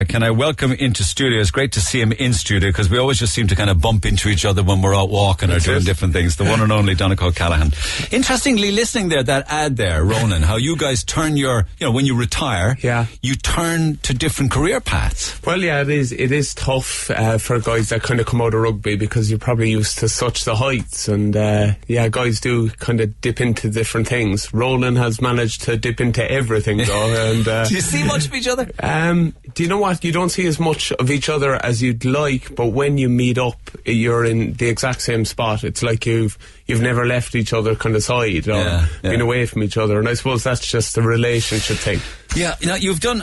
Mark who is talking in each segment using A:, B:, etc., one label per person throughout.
A: can I welcome into studio? It's great to see him in studio because we always just seem to kind of bump into each other when we're out walking or doing different things. The one and only Donncha O'Callaghan. Interestingly, listening there, that ad there, Ronan, how you guys turn your, when you retire, you turn to different career paths.
B: Well, yeah, it is tough for guys that kind of come out of rugby because you're probably used to such the heights, and guys do kind of dip into different things. Ronan has managed to dip into everything though. And
A: do you see much of each other?
B: Do you know what? You don't see as much of each other as you'd like, but when you meet up, you're in the exact same spot. It's like you've never left each other kind of side or been away from each other, and I suppose that's just a relationship thing.
A: Yeah,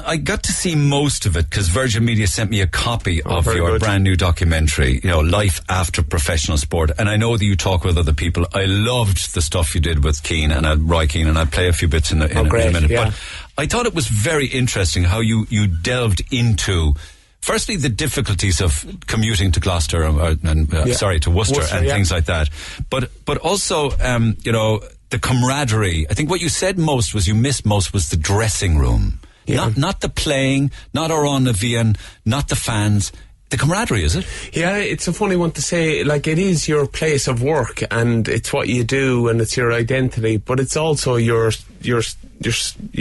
A: I got to see most of it because Virgin Media sent me a copy of your brand new documentary, Life After Professional Sport, and I know that you talk with other people. I loved the stuff you did with Keane and Roy Keane, and I'll play a few bits in a minute.
B: Yeah.
A: But I thought it was very interesting how you delved into, firstly, the difficulties of commuting to Gloucester to Worcester and things like that, but also the camaraderie. I think what you said most was the dressing room. Yeah. Not the playing, not Oran Navian, not the fans. The camaraderie, is it? Yeah,
B: it's a funny one to say. Like, it is your place of work and it's what you do and it's your identity, but it's also your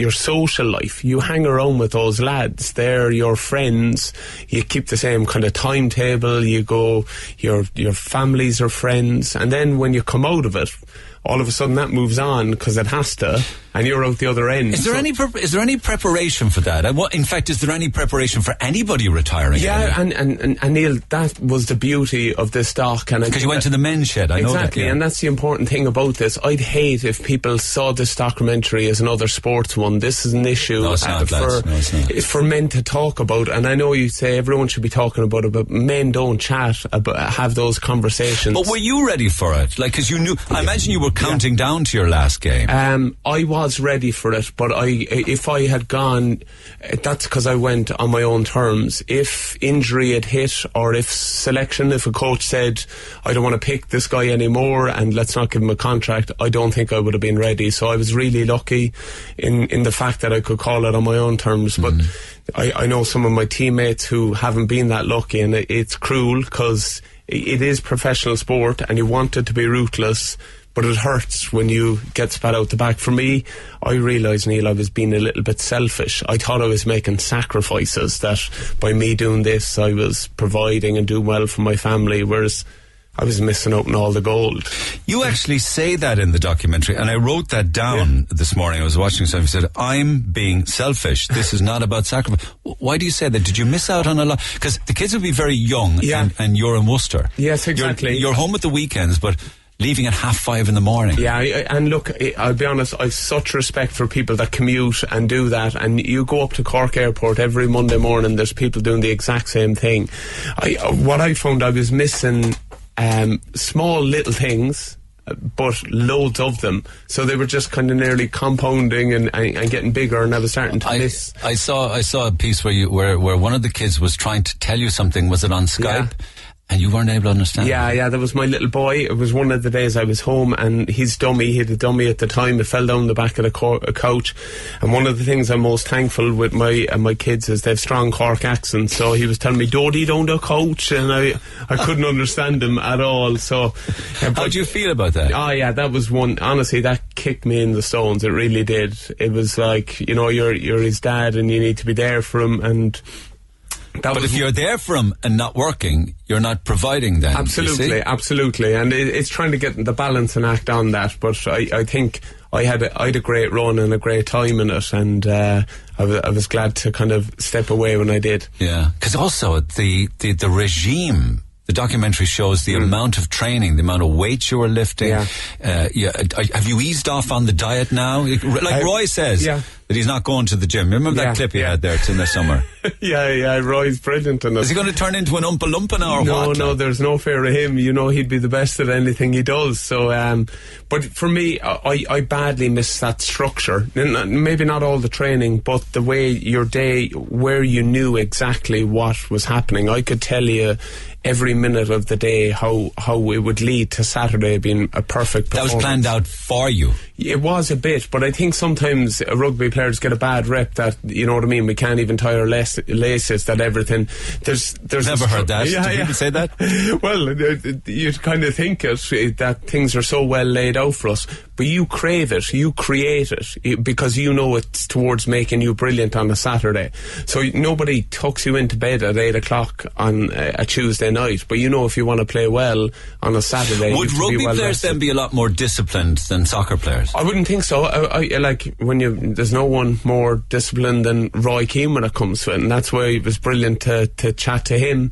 B: social life. You hang around with those lads. They're your friends. You keep the same kind of timetable. You go, your families are friends. And then when you come out of it, all of a sudden that moves on because it has to, and you're out the other end.
A: Is there any preparation for that? In fact, is there any preparation for anybody retiring?
B: Yeah, and Neil, that was the beauty of this doc.
A: Because you went to the men's shed, I know that.
B: Exactly, and that's the important thing about this. I'd hate if people saw this documentary as another sports one. This is an issue it's for men to talk about, and I know you say everyone should be talking about it, but men don't have those conversations.
A: But were you ready for it? Like, because you knew, I imagine you were counting down to your last game.
B: I was ready for it, but if I had gone, that's because I went on my own terms. If injury had hit, or if a coach said, I don't want to pick this guy anymore and let's not give him a contract, I don't think I would have been ready. So I was really lucky in the fact that I could call it on my own terms. But I know some of my teammates who haven't been that lucky, and it's cruel because it is professional sport and you want it to be ruthless, but it hurts when you get spat out the back. For me, I realised, Neil, I was being a little bit selfish. I thought I was making sacrifices, that by me doing this I was providing and doing well for my family, whereas I was missing out on all the gold.
A: You actually say that in the documentary, and I wrote that down this morning. I was watching something, said, I'm being selfish. This is not about sacrifice. Why do you say that? Did you miss out on a lot? Because the kids will be very young, and you're in Worcester.
B: Yes, exactly.
A: You're home at the weekends, but leaving at 5:30 in the morning.
B: Yeah, and look, I'll be honest, I've such respect for people that commute and do that, and you go up to Cork Airport every Monday morning, there's people doing the exact same thing. What I found, I was missing small little things, but loads of them, so they were just kind of nearly compounding and getting bigger, and I was starting to miss.
A: I saw a piece where one of the kids was trying to tell you something. Was it on Skype?
B: Yeah.
A: And you weren't able to understand?
B: Yeah, that was my little boy. It was one of the days I was home, and he had a dummy at the time. It fell down the back of the couch. And one of the things I'm most thankful with my kids is they have strong Cork accents. So he was telling me, Dodie down the couch, and I couldn't understand him at all. So,
A: how did you feel about that?
B: Oh yeah, that was one. Honestly, that kicked me in the stones. It really did. It was like, you're his dad, and you need to be there for him, and.
A: But if you're there for him and not working, you're not providing then.
B: Absolutely. And it's trying to get the balance and act on that. But I think I had a great run and a great time in it, and I was glad to kind of step away when I did.
A: Yeah, because also the regime. The documentary shows the amount of training, the amount of weight you were lifting. Have you eased off on the diet now? Like Roy says, that he's not going to the gym. Remember that clip he had there? It's in the summer.
B: Roy's brilliant in it.
A: Is he going to turn into an Oompa Loompa now or what?
B: No, there's no fear of him. He'd be the best at anything he does. So, but for me, I badly miss that structure. Maybe not all the training, but the way your day, where you knew exactly what was happening. I could tell you every minute of the day how it would lead to Saturday being a perfect performance.
A: That was planned out for you.
B: It was a bit, but I think sometimes a rugby player players get a bad rep that, you know what I mean, we can't even tie our laces, that everything, there's
A: never heard that. Did people say that?
B: Well, you'd kind of think that things are so well laid out for us, but you crave it, you create it, because you know it's towards making you brilliant on a Saturday. So nobody tucks you into bed at 8 o'clock on a Tuesday night, but you know if you want to play well on a Saturday.
A: Would rugby players then be a lot more disciplined than soccer players?
B: I wouldn't think so. I like there's no one more disciplined than Roy Keane when it comes to it, and that's why it was brilliant to chat to him.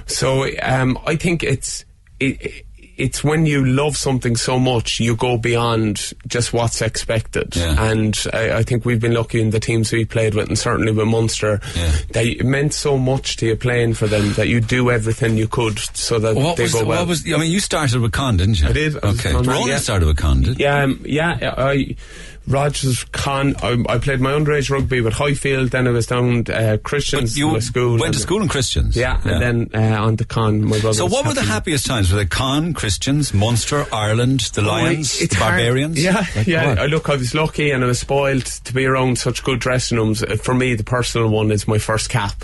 B: So I think it's when you love something so much, you go beyond just what's expected. And I think we've been lucky in the teams we played with, and certainly with Munster, that it meant so much to you playing for them that you do everything you could so that they go well.
A: I mean, you started with Con, didn't you?
B: I did.
A: Okay. Ronan started with Con, did you?
B: Rogers, Con. I played my underage rugby with Highfield, then I was down Christians
A: to
B: my school.
A: Went to school in Christians?
B: Yeah, and then on to Con, my brother.
A: So what were the happiest times? Were they Con, Christians, Munster, Ireland, the Lions, the Barbarians?
B: I was lucky and I was spoiled to be around such good dressing rooms. For me, the personal one is my first cap.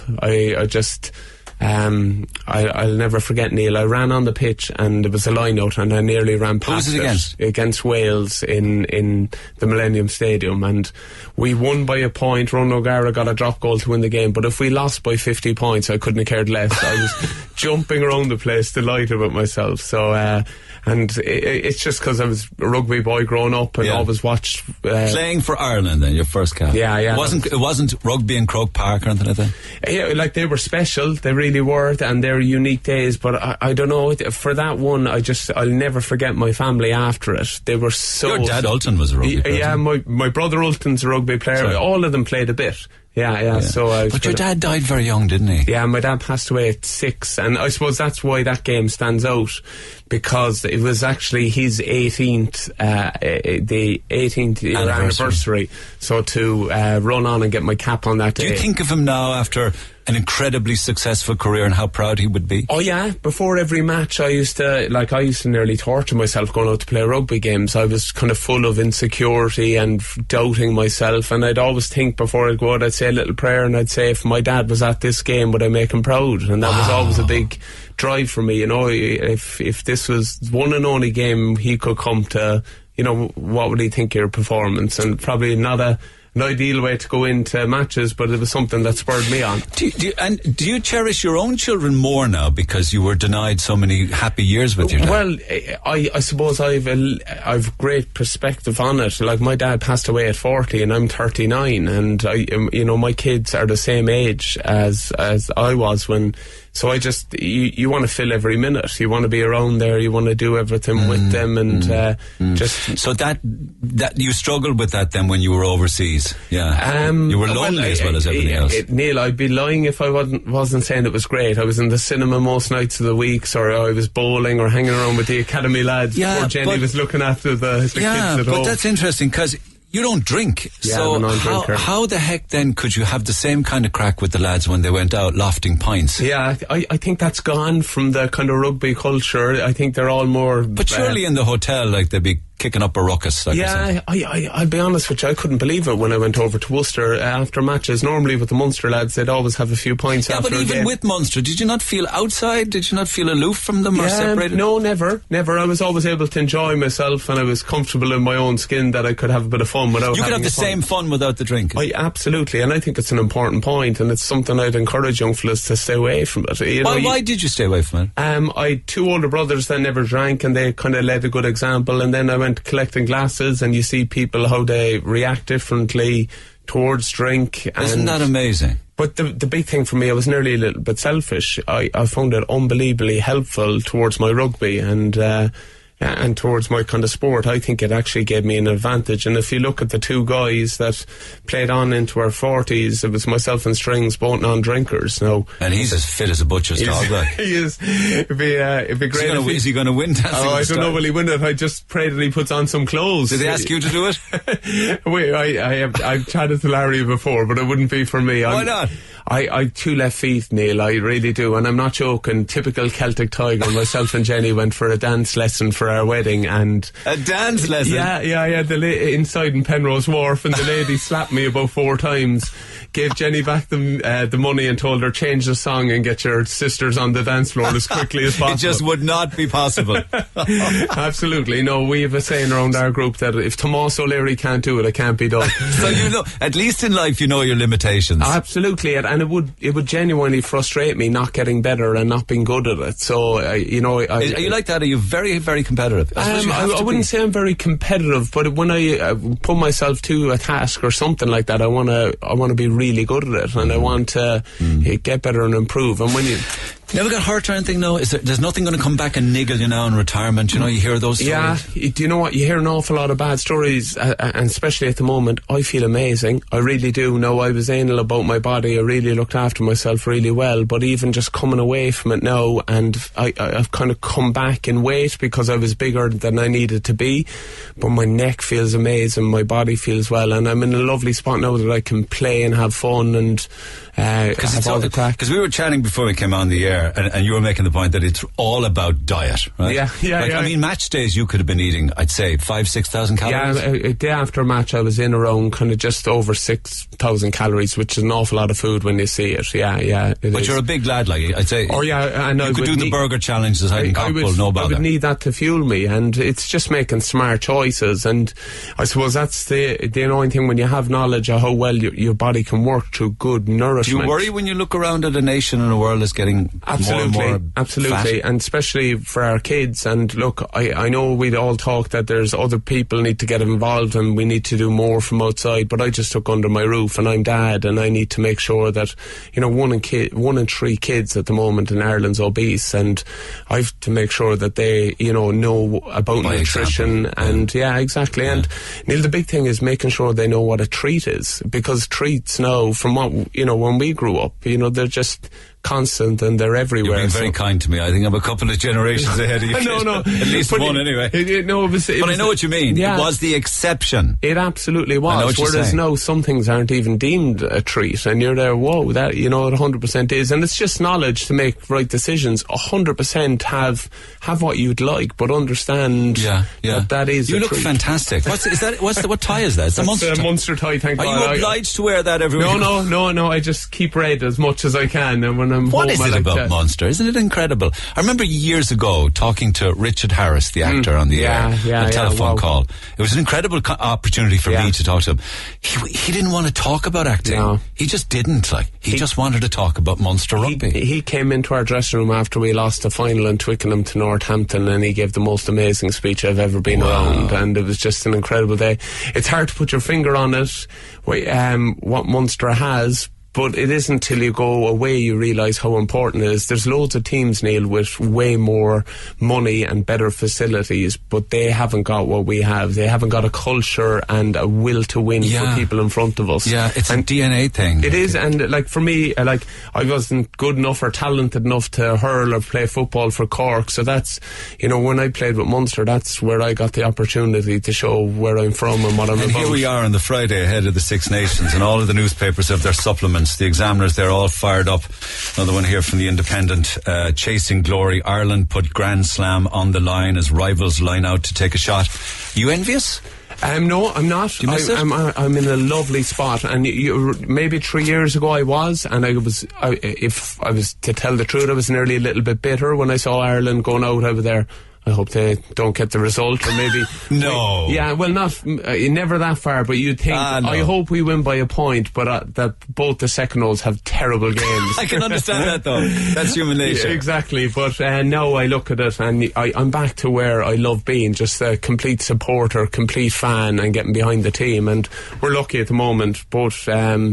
B: I'll never forget, Neil. I ran on the pitch and there was a line out and I nearly ran past
A: it
B: against Wales in the Millennium Stadium, and we won by a point. Ron O'Gara got a drop goal to win the game, but if we lost by 50 points I couldn't have cared less. I was jumping around the place, delighted with myself. So and it's just because I was a rugby boy growing up and always watched
A: playing for Ireland. Then your first cap. It wasn't rugby in Croke Park or anything like that.
B: Yeah, like they were special, they really were, and they're unique days. But I don't know, for that one, I'll never forget my family after it. They were so.
A: Your dad Ulton was a rugby player.
B: Yeah, my brother Ulton's a rugby player. Sorry. All of them played a bit. Yeah. So,
A: but your dad died very young, didn't he?
B: Yeah, my dad passed away at 6, and I suppose that's why that game stands out, because it was actually his 18th, the 18th year anniversary. So to run on and get my cap on that day.
A: Do you think of him now after an incredibly successful career and how proud he would be?
B: Oh yeah, before every match I used to nearly torture myself going out to play rugby games. I was kind of full of insecurity and doubting myself, and I'd always think before I'd go out, I'd say a little prayer and I'd say, if my dad was at this game, would I make him proud? And that was always a big drive for me, you know. If this was one and only game he could come to, you know, what would he think of your performance? And probably not an ideal way to go into matches, but it was something that spurred me on.
A: Do you cherish your own children more now because you were denied so many happy years with your dad?
B: Well, I suppose I've great perspective on it. Like, my dad passed away at 40 and I'm 39, and my kids are the same age as I was when. So I just, you want to fill every minute. You want to be around there. You want to do everything with them, and just.
A: So that you struggled with that then when you were overseas. Yeah. You were lonely as well as everything else.
B: Neil, I'd be lying if I wasn't saying it was great. I was in the cinema most nights of the week, or I was bowling or hanging around with the academy lads. Poor Jenny was looking after the kids at home.
A: But that's interesting because you don't drink. So how the heck then could you have the same kind of crack with the lads when they went out lofting pints?
B: Yeah, I think that's gone from the kind of rugby culture. I think they're all more.
A: But surely in the hotel, like, they'd be kicking up a ruckus. Like,
B: I'll be honest with you, I couldn't believe it when I went over to Worcester after matches. Normally with the Munster lads, they'd always have a few pints after a game.
A: Yeah, but even with Munster, did you not feel outside? Did you not feel aloof from them or separated?
B: No, never. I was always able to enjoy myself, and I was comfortable in my own skin that I could have a bit of fun without.
A: You could have the same fun without the drink.
B: Absolutely, and I think it's an important point, and it's something I'd encourage young fellas to stay away from it.
A: Why did you stay away from it?
B: I had 2 older brothers that never drank, and they kind of led a good example, and then I went collecting glasses, and you see people how they react differently towards drink.
A: Isn't that amazing?
B: But the big thing for me, I was nearly a little bit selfish. I found it unbelievably helpful towards my rugby and towards my kind of sport. I think it actually gave me an advantage. And if you look at the 2 guys that played on into our 40s, it was myself and Strings, both non-drinkers. Now,
A: and he's as fit as a butcher's dog. Like.
B: He is. It'd be great.
A: Is he going to win Dancing with
B: I don't know, will he win it? I just pray that he puts on some clothes.
A: Did they ask you to do it?
B: I've chatted to Larry before, but it wouldn't be for me.
A: Why not?
B: I two left feet, Neil, I really do, and I'm not joking. Typical Celtic Tiger. Myself and Jenny went for a dance lesson for our wedding, and
A: a dance lesson.
B: Yeah. Inside in Penrose Wharf, and the lady slapped me about 4 times. Gave Jenny back the money and told her, change the song and get your sisters on the dance floor as quickly as possible.
A: It just would not be possible.
B: Absolutely. No, we have a saying around our group that if Tomás O'Leary can't do it, it can't be done.
A: So you know, at least in life, you know your limitations.
B: Absolutely, and it would genuinely frustrate me not getting better and not being good at it. So are you like that? Are you very, very competitive? I wouldn't say I'm very competitive, but when I put myself to a task or something like that, I want to be really good at it, and I want to get better and improve. And when you
A: never got hurt or anything, no? There's nothing going to come back and niggle you now in retirement? You know, you hear those stories.
B: Yeah, do you know what? You hear an awful lot of bad stories, and especially at the moment, I feel amazing. I really do. No, I was anal about my body. I really looked after myself really well, but even just coming away from it now, and I've kind of come back in weight because I was bigger than I needed to be, but my neck feels amazing, my body feels well, and I'm in a lovely spot now that I can play and have fun and have all the crack.
A: Because we were chatting before we came on the air, and you were making the point that it's all about diet, right?
B: Yeah.
A: I mean, match days you could have been eating, I'd say, 5,000-6,000 calories.
B: Yeah, a day after a match I was in around kind of just over 6,000 calories, which is an awful lot of food when you see it. Yeah.
A: But you're a big lad, like, I'd say.
B: Oh yeah, and
A: you could do the burger challenge as I no bother.
B: I would need that to fuel me, and it's just making smart choices. And I suppose that's the annoying thing when you have knowledge of how well your body can work through good nourishment.
A: Do you worry when you look around at a nation and a world that's getting more and more
B: Absolutely,
A: fat?
B: and especially for our kids. And look, I know we'd all talk that there's other people need to get involved and we need to do more from outside, but I just took under my roof, and I'm dad, and I need to make sure that, you know, 1 in 3 kids at the moment in Ireland's obese, and I've to make sure that they, you know about
A: by
B: nutrition.
A: Example.
B: And yeah, exactly. And Neil, the big thing is making sure they know what a treat is, because treats now, from what, you know, when we grew up, you know, they're just constant and they're everywhere.
A: You're being very kind to me. I think I'm a couple of generations ahead of you.
B: No.
A: At least one anyway. But I know what you mean.
B: Yeah,
A: it was the exception.
B: It absolutely was.
A: I know what you're
B: Whereas
A: saying.
B: now some things aren't even deemed a treat, and you're there, whoa, that, you know, it 100% is. And it's just knowledge to make right decisions. 100% have what you'd like, but understand that is
A: you
B: a
A: look
B: treat.
A: fantastic. What tie is that? It's a Munster tie.
B: Munster tie, thank God.
A: Are you obliged to wear that every week?
B: No, I just keep red as much as I can, and when I'm
A: What
B: home,
A: is
B: I
A: it
B: like
A: about
B: that.
A: Munster? Isn't it incredible? I remember years ago talking to Richard Harris, the actor, on the air, a telephone call. It was an incredible opportunity for me to talk to him. He didn't want to talk about acting.
B: No.
A: He just didn't. He just wanted to talk about Munster rugby.
B: He came into our dressing room after we lost the final in Twickenham to Northampton, and he gave the most amazing speech I've ever been around, and it was just an incredible day. It's hard to put your finger on it, what Munster has, but it isn't till you go away you realise how important it is. There's loads of teams, Neil, with way more money and better facilities, but they haven't got what we have. They haven't got a culture and a will to win for people in front of us.
A: Yeah, it's a DNA thing.
B: It is, and like for me, I wasn't good enough or talented enough to hurl or play football for Cork, so that's, you know, when I played with Munster, that's where I got the opportunity to show where I'm from and what I'm about.
A: And here we are on the Friday ahead of the Six Nations, and all of the newspapers have their supplements. The Examiners, they're all fired up. Another one here from the Independent. Chasing glory. Ireland put Grand Slam on the line as rivals line out to take a shot. You envious?
B: No, I'm not.
A: Do you miss it?
B: I'm in a lovely spot, and maybe 3 years ago I was, and if I was to tell the truth, I was nearly a little bit bitter when I saw Ireland going out over there. I hope they don't get the result, or maybe...
A: No.
B: Never that far, but you'd think...
A: No.
B: I hope we win by a point, but that both the second-rows have terrible games.
A: I can understand that, though. That's human nature.
B: Yeah, exactly, but now I look at it, and I'm back to where I love being, just a complete supporter, complete fan, and getting behind the team, and we're lucky at the moment, both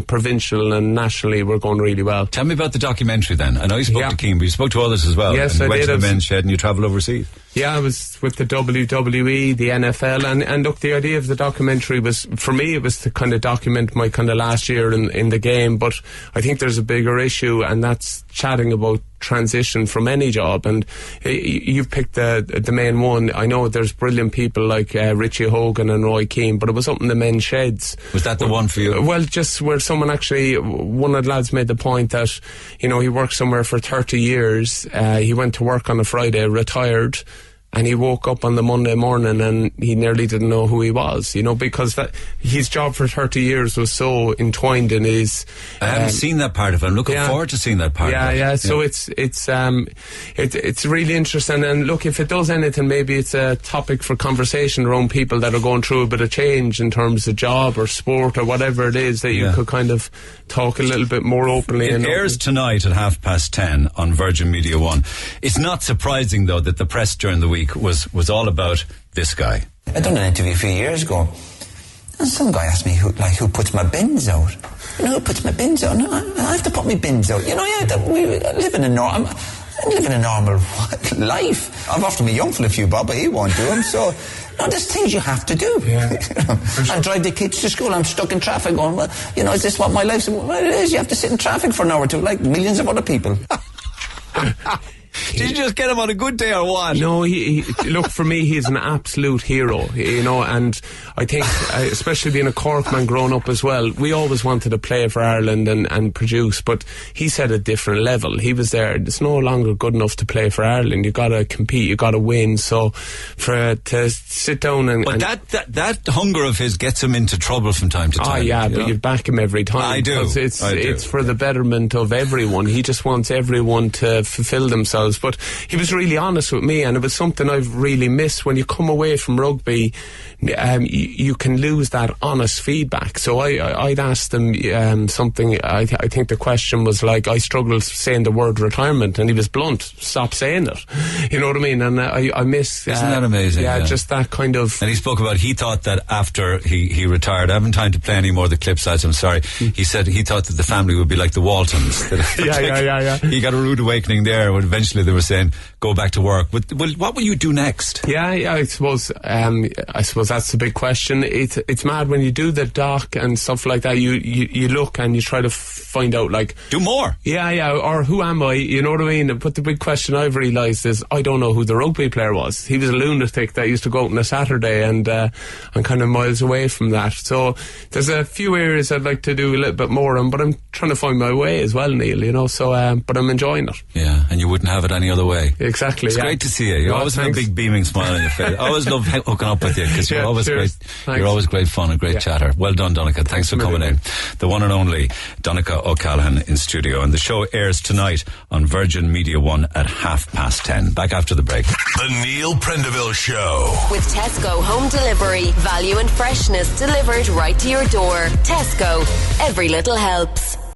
B: provincial and nationally, we're going really well.
A: Tell me about the documentary, then. I know you spoke to Keane, but you spoke to others as well.
B: Yes,
A: and
B: I
A: you went
B: did.
A: to the men's shed and you travelled overseas.
B: Yeah, I was with the WWE, the NFL, and look, the idea of the documentary was, for me, it was to kind of document my kind of last year in the game, but I think there's a bigger issue, and that's chatting about transition from any job, and you've picked the main one. I know there's brilliant people like Richie Hogan and Roy Keane, but it was up in the men's sheds.
A: Was that the one for you?
B: Well, just where someone actually, one of the lads made the point that, you know, he worked somewhere for 30 years, he went to work on a Friday, retired, and he woke up on the Monday morning and he nearly didn't know who he was, you know, because his job for 30 years was so entwined in his...
A: I haven't seen that part of it. I'm looking forward to seeing that part of it.
B: Yeah, so it's really interesting. And look, if it does anything, maybe it's a topic for conversation around people that are going through a bit of change in terms of job or sport or whatever it is, that you could kind of talk a little bit more openly.
A: It airs tonight at 10:30 on Virgin Media 1. It's not surprising, though, that the press during the week was all about this guy.
C: I done an interview a few years ago, and some guy asked me who puts my bins out. You know, who puts my bins out? No, I have to put my bins out. You know, we live in a normal life. I've offered my young fella a few bob, but he won't do them. So, no, there's things you have to do.
B: Yeah.
C: I drive the kids to school. I'm stuck in traffic going, well, you know, is this what my life's? Well, it is. You have to sit in traffic for an hour or two, like millions of other people.
A: Did you just get him on a good day or what?
B: No, he look, for me, he's an absolute hero, you know, and I think, especially being a Cork man growing up as well, we always wanted to play for Ireland and produce, but he's at a different level. He was there. It's no longer good enough to play for Ireland. You gotta compete, you gotta win. So to sit down and...
A: But that hunger of his gets him into trouble from time to time.
B: Oh yeah, but you back him every time.
A: I do.
B: It's for the betterment of everyone. He just wants everyone to fulfill themselves. But he was really honest with me, and it was something I've really missed. When you come away from rugby, you can lose that honest feedback. So I'd asked him something. I think the question was like, I struggled saying the word retirement, and he was blunt. Stop saying it. You know what I mean? And I miss.
A: Isn't that amazing?
B: Yeah, just that kind of.
A: And he spoke about, he thought that after he retired, I haven't time to play any more of the clip sides, I'm sorry. He said he thought that the family would be like the Waltons.
B: Yeah.
A: He got a rude awakening there when eventually they were saying, go back to work. But what will you do next?
B: Yeah, I suppose that's the big question. It's mad when you do the doc and stuff like that. You look and you try to find out, like,
A: do more.
B: Yeah, or who am I? You know what I mean? But the big question I've realised is I don't know who the rugby player was. He was a lunatic that used to go out on a Saturday, and I'm kind of miles away from that. So there's a few areas I'd like to do a little bit more on, but I'm trying to find my way as well, Neil. You know, so but I'm enjoying it.
A: Yeah, and you wouldn't have it any other way.
B: Exactly.
A: It's great to see you. You always have a big beaming smile on your face. I always love hooking up with you because you're always great. Thanks. You're always great fun and great chatter. Well done, Donncha. Thanks for coming in. The one and only Donncha O'Callaghan in studio, and the show airs tonight on Virgin Media 1 at 10:30. Back after the break.
D: The Neil Prendeville Show
E: with Tesco Home Delivery. Value and freshness delivered right to your door. Tesco. Every little helps.